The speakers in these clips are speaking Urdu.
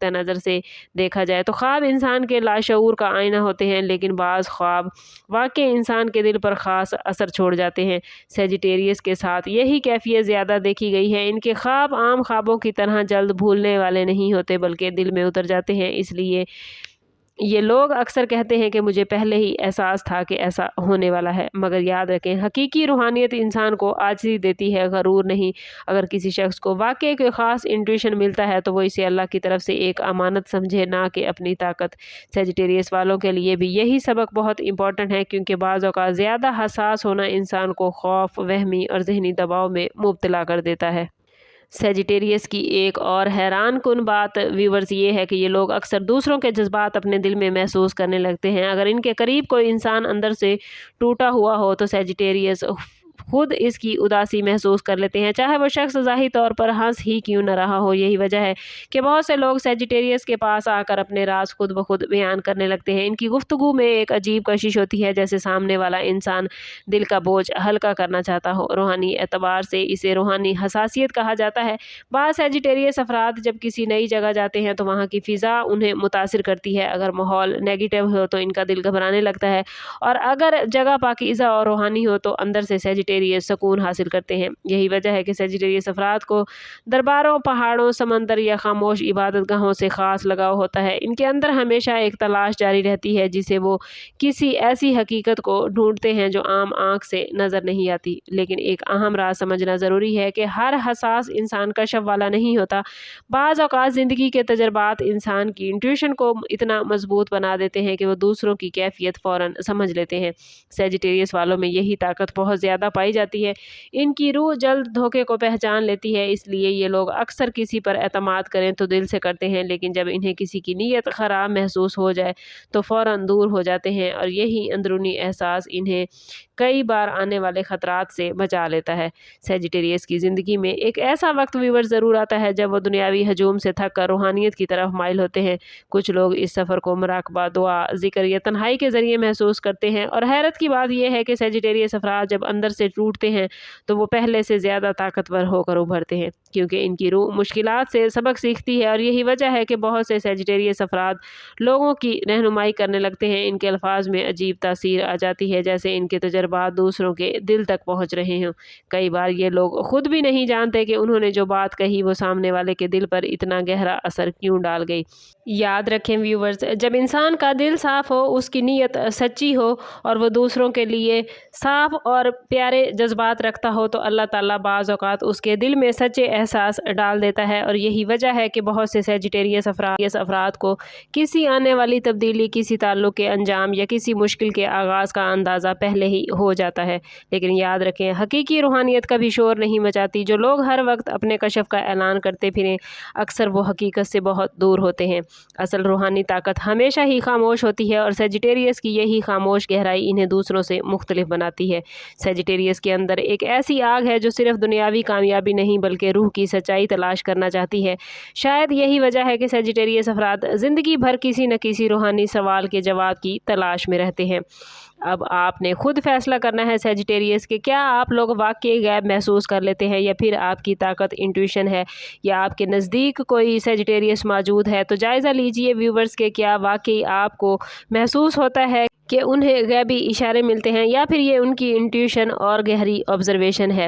نقطہ نظر سے دیکھا جائے تو خواب انسان کے لاشعور کا آئینہ ہوتے ہیں، لیکن بعض خواب واقعی انسان کے دل پر خاص اثر چھوڑ جاتے ہیں۔ سیجیٹیریس کے ساتھ یہی کیفیت زیادہ دیکھی گئی ہے۔ ان کے خواب عام خوابوں کی طرح جلد بھولنے والے نہیں ہوتے بلکہ دل میں اتر جاتے ہیں، اس لیے یہ لوگ اکثر کہتے ہیں کہ مجھے پہلے ہی احساس تھا کہ ایسا ہونے والا ہے۔ مگر یاد رکھیں، حقیقی روحانیت انسان کو عاجزی دیتی ہے، غرور نہیں۔ اگر کسی شخص کو واقعی کوئی خاص انٹویشن ملتا ہے تو وہ اسے اللہ کی طرف سے ایک امانت سمجھے، نہ کہ اپنی طاقت۔ سیجیٹیریس والوں کے لیے بھی یہی سبق بہت امپورٹنٹ ہے، کیونکہ بعض اوقات زیادہ حساس ہونا انسان کو خوف، وہمی اور ذہنی دباؤ میں مبتلا کر دیتا ہے۔ سیجیٹیریس کی ایک اور حیران کن بات ویورز یہ ہے کہ یہ لوگ اکثر دوسروں کے جذبات اپنے دل میں محسوس کرنے لگتے ہیں۔ اگر ان کے قریب کوئی انسان اندر سے ٹوٹا ہوا ہو تو سیجیٹیریس خود اس کی اداسی محسوس کر لیتے ہیں، چاہے وہ شخص ظاہری طور پر ہنس ہی کیوں نہ رہا ہو۔ یہی وجہ ہے کہ بہت سے لوگ سیجیٹیریس کے پاس آ کر اپنے راز خود بخود بیان کرنے لگتے ہیں۔ ان کی گفتگو میں ایک عجیب کشش ہوتی ہے، جیسے سامنے والا انسان دل کا بوجھ ہلکا کرنا چاہتا ہو۔ روحانی اعتبار سے اسے روحانی حساسیت کہا جاتا ہے۔ بعض سیجیٹیریس افراد جب کسی نئی جگہ جاتے ہیں تو وہاں کی فضا انہیں متاثر کرتی ہے۔ اگر ماحول نیگیٹو ہو تو ان کا دل گھبرانے لگتا ہے، اور اگر جگہ پاکیزہ اور روحانی ہو تو اندر سے سیجیٹیریس سکون حاصل کرتے ہیں۔ یہی وجہ ہے کہ سیجیٹیریس افراد کو درباروں، پہاڑوں، سمندر یا خاموش عبادت گاہوں سے خاص لگاؤ ہوتا ہے۔ ان کے اندر ہمیشہ ایک تلاش جاری رہتی ہے جسے وہ کسی ایسی حقیقت کو ڈھونڈتے ہیں جو عام آنکھ سے نظر نہیں آتی۔ لیکن ایک اہم راز سمجھنا ضروری ہے کہ ہر حساس انسان کشف والا نہیں ہوتا۔ بعض اوقات زندگی کے تجربات انسان کی انٹویشن کو اتنا مضبوط بنا دیتے ہیں کہ وہ دوسروں کی کیفیت فوراً سمجھ لیتے ہیں۔ سیجیٹیریس والوں میں یہی طاقت بہت زیادہ پائی جاتی ہے۔ ان کی روح جلد دھوکے کو پہچان لیتی ہے، اس لیے یہ لوگ اکثر کسی پر اعتماد کریں تو دل سے کرتے ہیں، لیکن جب انہیں کسی کی نیت خراب محسوس ہو جائے تو فوراً دور ہو جاتے ہیں، اور یہی اندرونی احساس انہیں کئی بار آنے والے خطرات سے بچا لیتا ہے۔ سیجیٹیریس کی زندگی میں ایک ایسا وقت ویور ضرور آتا ہے جب وہ دنیاوی ہجوم سے تھک کر روحانیت کی طرف مائل ہوتے ہیں۔ کچھ لوگ اس سفر کو مراقبہ، دعا، ذکر یا تنہائی کے ذریعے محسوس کرتے ہیں، اور حیرت کی بات یہ ہے کہ سیجیٹیریس افراد جب اندر سے ٹوٹتے ہیں تو وہ پہلے سے زیادہ طاقتور ہو کر ابھرتے ہیں، کیونکہ ان کی روح مشکلات سے سبق سیکھتی ہے۔ اور یہی وجہ ہے کہ بہت سے سیجیٹیریس افراد لوگوں کی رہنمائی کرنے لگتے ہیں۔ ان کے الفاظ میں عجیب تاثیر آ جاتی ہے، جیسے ان کے تجربات دوسروں کے دل تک پہنچ رہے ہوں۔ کئی بار یہ لوگ خود بھی نہیں جانتے کہ انہوں نے جو بات کہی وہ سامنے والے کے دل پر اتنا گہرا اثر کیوں ڈال گئی۔ یاد رکھیں ویورز، جب انسان کا دل صاف ہو، اس کی نیت سچی ہو، اور وہ دوسروں کے لیے صاف اور پیارے جذبات رکھتا ہو تو اللہ تعالیٰ بعض اوقات اس کے دل میں سچے احساس ڈال دیتا ہے۔ اور یہی وجہ ہے کہ بہت سے سیجیٹیریس افراد کو کسی آنے والی تبدیلی، کسی تعلق کے انجام یا کسی مشکل کے آغاز کا اندازہ پہلے ہی ہو جاتا ہے۔ لیکن یاد رکھیں، حقیقی روحانیت کبھی شور نہیں مچاتی۔ جو لوگ ہر وقت اپنے کشف کا اعلان کرتے پھریں اکثر وہ حقیقت سے بہت دور ہوتے ہیں۔ اصل روحانی طاقت ہمیشہ ہی خاموش ہوتی ہے، اور سیجیٹیریس کی یہی خاموش گہرائی انہیں دوسروں سے مختلف بناتی ہے۔ سیجیٹیریس کے اندر ایک ایسی آگ ہے جو صرف دنیاوی کامیابی نہیں بلکہ روح کی سچائی تلاش کرنا چاہتی ہے۔ شاید یہی وجہ ہے کہ سیجیٹیریس افراد زندگی بھر کسی نہ کسی روحانی سوال کے جواب کی تلاش میں رہتے ہیں۔ اب آپ نے خود فیصلہ کرنا ہے سیجیٹیریس کہ کیا آپ لوگ واقعی غیب محسوس کر لیتے ہیں، یا پھر آپ کی طاقت انٹویشن ہے، یا آپ کے نزدیک کوئی سیجیٹیریس موجود ہے۔ تو جائزہ لیجئے ویورز کہ کیا واقعی آپ کو محسوس ہوتا ہے کہ انہیں غیبی اشارے ملتے ہیں، یا پھر یہ ان کی انٹیوشن اور گہری آبزرویشن ہے۔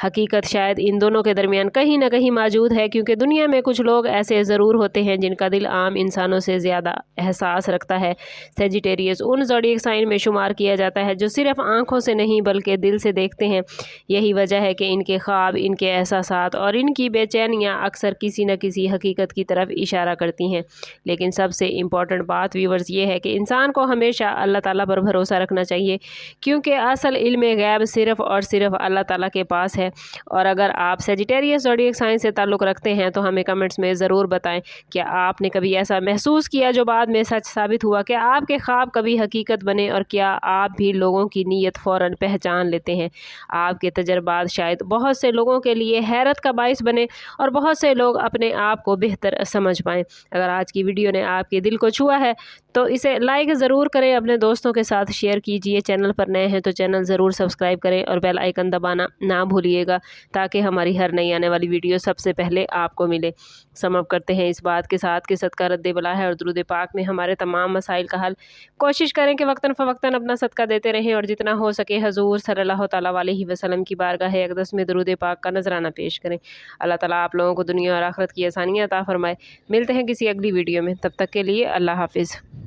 حقیقت شاید ان دونوں کے درمیان کہیں نہ کہیں موجود ہے، کیونکہ دنیا میں کچھ لوگ ایسے ضرور ہوتے ہیں جن کا دل عام انسانوں سے زیادہ احساس رکھتا ہے۔ سیجیٹیریس ان زوڈیک سائن میں شمار کیا جاتا ہے جو صرف آنکھوں سے نہیں بلکہ دل سے دیکھتے ہیں۔ یہی وجہ ہے کہ ان کے خواب، ان کے احساسات اور ان کی بے چینیاں اکثر کسی نہ کسی حقیقت کی طرف اشارہ کرتی ہیں۔ لیکن سب سے امپورٹنٹ بات ویورز یہ ہے کہ انسان کو ہمیشہ اللہ تعالیٰ پر بھروسہ رکھنا چاہیے، کیونکہ اصل علم غیب صرف اور صرف اللہ تعالیٰ کے پاس ہے۔ اور اگر آپ سیجیٹیریس زوڈیک سائن سے تعلق رکھتے ہیں تو ہمیں کمنٹس میں ضرور بتائیں کہ آپ نے کبھی ایسا محسوس کیا جو بعد میں سچ ثابت ہوا، کہ آپ کے خواب کبھی حقیقت بنے، اور کیا آپ بھی لوگوں کی نیت فوراً پہچان لیتے ہیں۔ آپ کے تجربات شاید بہت سے لوگوں کے لیے حیرت کا باعث بنے، اور بہت سے لوگ اپنے آپ کو بہتر سمجھ پائیں۔ اگر آج کی ویڈیو نے آپ کے دل کو چھوا ہے تو اسے لائک ضرور کریں، اپنے دوستوں کے ساتھ شیئر کیجئے، چینل پر نئے ہیں تو چینل ضرور سبسکرائب کریں اور بیل آئیکن دبانا نہ بھولیے گا تاکہ ہماری ہر نئی آنے والی ویڈیو سب سے پہلے آپ کو ملے۔ سم اپ کرتے ہیں اس بات کے ساتھ کہ صدقہ رد بلا ہے اور درود پاک میں ہمارے تمام مسائل کا حل۔ کوشش کریں کہ وقتاً فوقتاً اپنا صدقہ دیتے رہیں اور جتنا ہو سکے حضور صلی اللہ تعالیٰ علیہ وسلم کی بارگاہ اقدس میں درود پاک کا نذرانہ پیش کریں۔ اللہ تعالیٰ آپ لوگوں کو دنیا اور آخرت کی آسانیاں عطا فرمائے۔ ملتے ہیں کسی اگلی ویڈیو میں، تب تک کے لیے اللہ حافظ۔